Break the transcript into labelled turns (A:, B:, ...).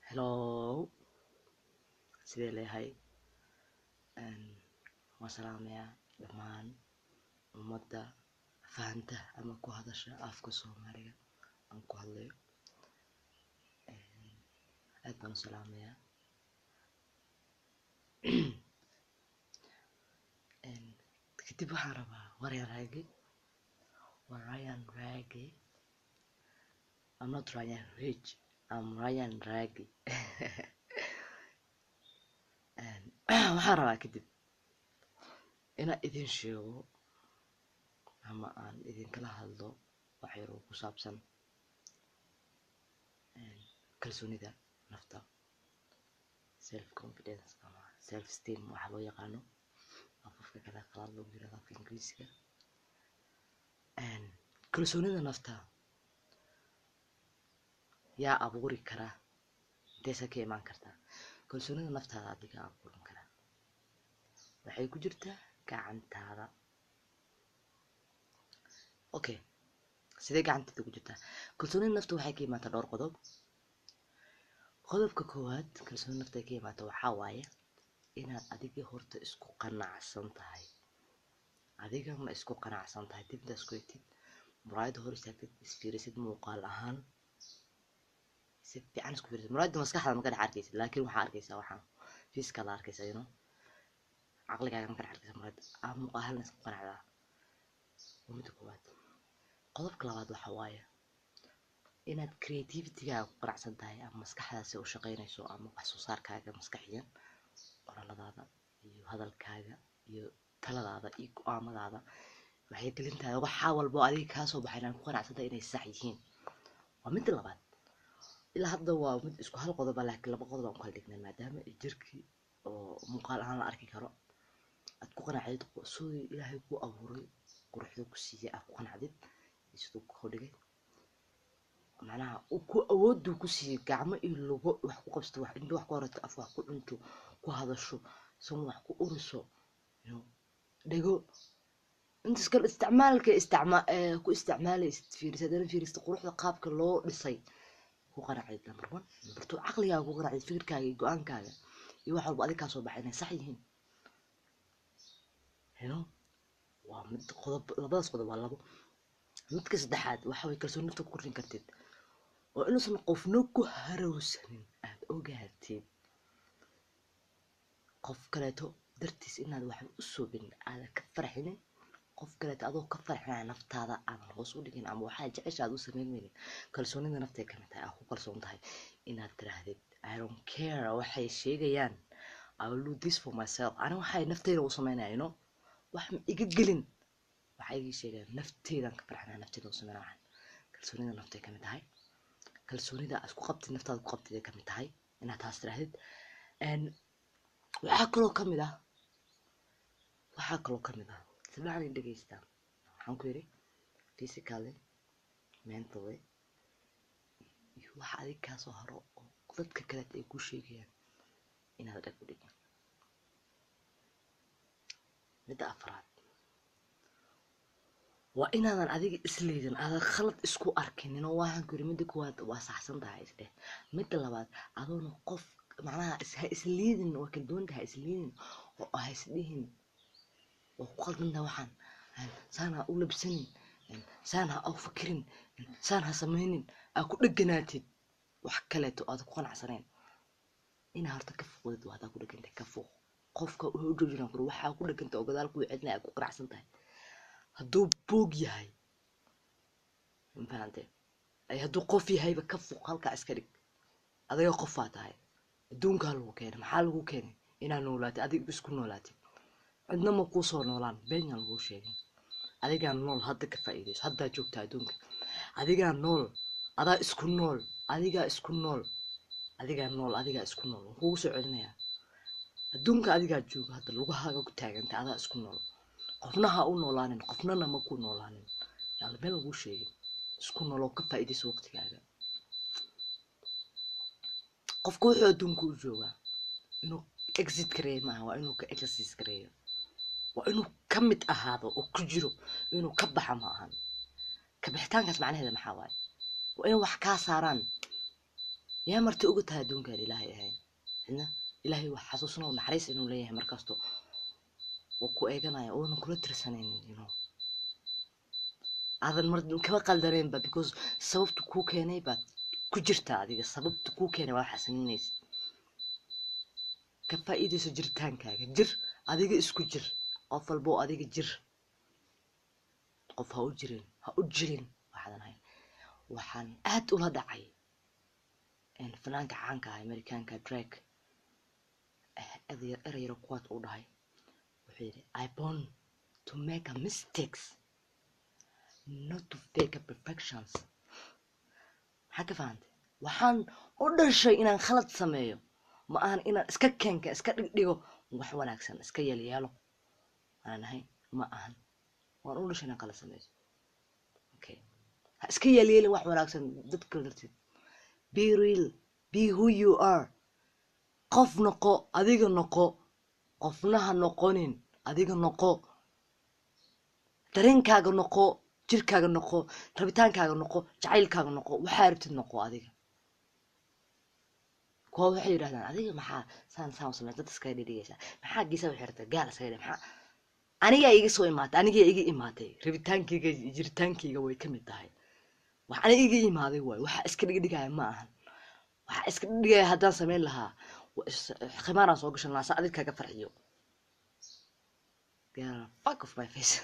A: Hello, sidee leeyahay? Waan salaamayaa dhammaan ummadda fahanta ama ku hadasha afka Soomaaliga aan ku hadlayo. Aad baan u salaamayaa. Kadib waxaan rabaa Ryan Rage. I'm not Ryan Rage, I'm Ryan Rage. Waxaan rabaa kadib inaan idin sheego ama aan idinkala hadlo wax yar oo ku saabsan kalsoonida nafta, self confidence ama self esteem waxa loo yaqaano afafka kala qalaad loo yiraahdo afka Ingiriisiga. Kalsoonida nafta yaa abuuri kara, inteesa ka imaan kartaa. Kalsoonida naftaada adiga abuuran kara, waxay ku jirtaa gacantaada. Okay, sidee gacantaada ku jirtaa? Kalsoonida nafta waxay ka imaataa dhowr qodob. Qodobka koowaad kalsoonida nafta ka imaata waxaa waaye inaad adiga horta isku qanacsan tahay. Adiga ma isku qanacsan tahay? Dibdaas ku egtid muraayada hor istaagtid, isfiirisid muuqaal ahaan, si fiican isku fiirisid. Muraayada maskaxda ma ka dhex arkaysid, laakiin waxaa arkaysaa waxaan fiiska la arkaysaa, caqligaaga ma ka dhex arkaysaa muraayada. Muuqaal ahaan isku qanacdaa. Waa midda koowaad. Qodobka labaad waxaa waaye inaad creativity-gaaga ku qanacsan tahay ama maskaxdaasi u shaqaynayso ama wax soo saarkaaga maskaxiyan, qoraaladaada iyo hadalkaaga iyo taladaada iyo go'aamadaada waxay gelintaada waxa walba adiga kaa soo baxay inaad ku qanacsan tahay inay sax yihiin. Waa midda labaad. Ilaa hadda waa mid isku hal qodob ah, laakiin laba qodob aan ku kala dhignay maadaama jirkii oo muuqaal ahaan la arki karo. Aad ku qanacdid sidii Ilaahay ku abuuray, quruxda ku siiyay aad ku qanacdid, sidoo ku dhigay. macnaha ku awooddu ku siiyay gacmo iyo lugo wax ku qabsato, wax indho wax ku orato, af wax ku cunto, ku hadasho, san wax ku uriso, dhego inta iska isticmaalka ku isticmaalaysid fiirisid quruxda qaabka loo dhisay. ku qanacdid number 1. number 2 caqligaaga ku qanacdid, fikirkaaga iyo go'aankaaga iyo wax walba adiga ka soo baxay inay sax yihiin. waa mid qodob. Labadaas qodob waa labo. midka saddexaad waxa way kalsooni nafta ku kordhin kartid oo inuusan qofna ku harowsanin aad ogaatid. qof kaleeto dartiis inaad wax u soobin aad ka farxinin, qof kaleeto adoo ka farxinaya naftaada aan hoos u dhigin ama waxaa jeceshaad u sameynaynin. kalsoonida nafta ka mid tahay aad ku kalsoon tahay inaad tiraahdid I don't care waxay sheegayaan, I will do this for myself. Ani waxay naftayda u sameynayno wax ma iga gelin, waxay ii sheegayaan naftaydan ka farxinaya, naftayda u sameynaya. kalsoonida nafta ka mid tahay. kalsoonida isku qabtid naftaada ku qabtid ka mid tahay inaad taas tiraahdid. waxaa kaloo ka mid ah sidaan dhageysta waxaan ku yiri physically, mentally iyo waxa adiga ka soo haro oo dadka kale ay ku sheegayaan inaad dhag u dhigin. midda afraad waa inaadan adiga isleedin, aadan khalad isku arkinin. oo waxaan ku yiri midda koowaad waa saxsan tahay isdheh. midda labaad adoona qof macnaha isleedin waa kala duwan tahay. isleedin oo ah isdhihin oo ku qaldantaa waxaan saana u labsanin, saana u fikirin, saana sameynin, aa ku dhaganaatid wax kaleeto aad ku qanacsanayn. ina horta ka foqdid waad ku dhagantay ka foq. qofka wuxuu u joojinaa karo waxa ku dhagantay oo gadaal ku cidna ay ku qanacsan tahay hadduu boog yahay. infaante ay hadduu qof yahayba ka foq, halka iska dhig. adiga qof aad tahay, adduunka lagu keenay. maxaa lagu keenay? inaad noolaatid, adiga isku noolaatid. cidna ma ku soo noolaan, been lagu sheegay. adiga nool hadda ka faa'iideyso, hadda joogta adduunka. adiga nool, adaa isku nool, adiga isku nool, adiga isku nool. kugu soo celinaya adduunka adiga jooga hadda lugahaaga ku taaganta, adaa isku nool. qofna ha u noolaanin, qofnana ma ku noolaanin. yalla been lagu sheegay. isku nool oo ka faa'iideyso waqtigaaga. qofku wuxuu adduunka u joogaa inuu exit kareeyo maaha, waa inuu ka exercise kareeyo. waa inuu ka mid ahaado oo ku jiro, inuu ka baxa ma ahan. ka bixitaankaas macnaheeda maxaa waaye? waa inay wax kaa saaraan. يا مرتي أقولها دون قال إلهي هاي إنه إلهي وحسوسنا ونحريس إنه ليه مركزته وكو إيجانا يا أو نقول ترسانين you know هذا المرض كما قال دارين با because سبب تكو كيني با كجرتا هذه السبب تكو كيني وحسنينيس كفائدة سجرتان كاجا جر هذه إسكو جر قفل بو هذه جر قف هأجرين waxaan ahay waxaan aad ula dhacay fanaanka caanka ah Amerikaanka Drake erayro quote uu dhahay wuxuu yiri I born to make a mistakes not to fake a perfections maxaa ka fahantay waxaan u dhashay inaan khalad sameeyo ma ahan inaan iska keenka iska dhigdhigo wax wanaagsan iska yeelo aan ahay ma ahan waan u dhashay inaan khalad sameeyo okay iska yeelin wax wanaagsan dadka darteed be real be who you are qof noqo adiga noqo qofna ha noqonin adiga noqo dareenkaaga noqo jirkaaga noqo rabitaankaaga noqo jacaylkaaga noqo waxa rabtid noqo adiga koox waxay yiraahdaan adiga maxaa saan samee dad iska dhigaysa maxaa giisa wax xirta gaal iska dhigay maxaa aniga iga imaatay rabitaankayga jiritaankayga way kamid tahay waxaan iga imaaday way waxa iska dhigay ma ahan waxa iska dhigay haddaan sameyn lahaa khimaaraan soo gashan lahaa adilkaaga farxiyo fuck off my face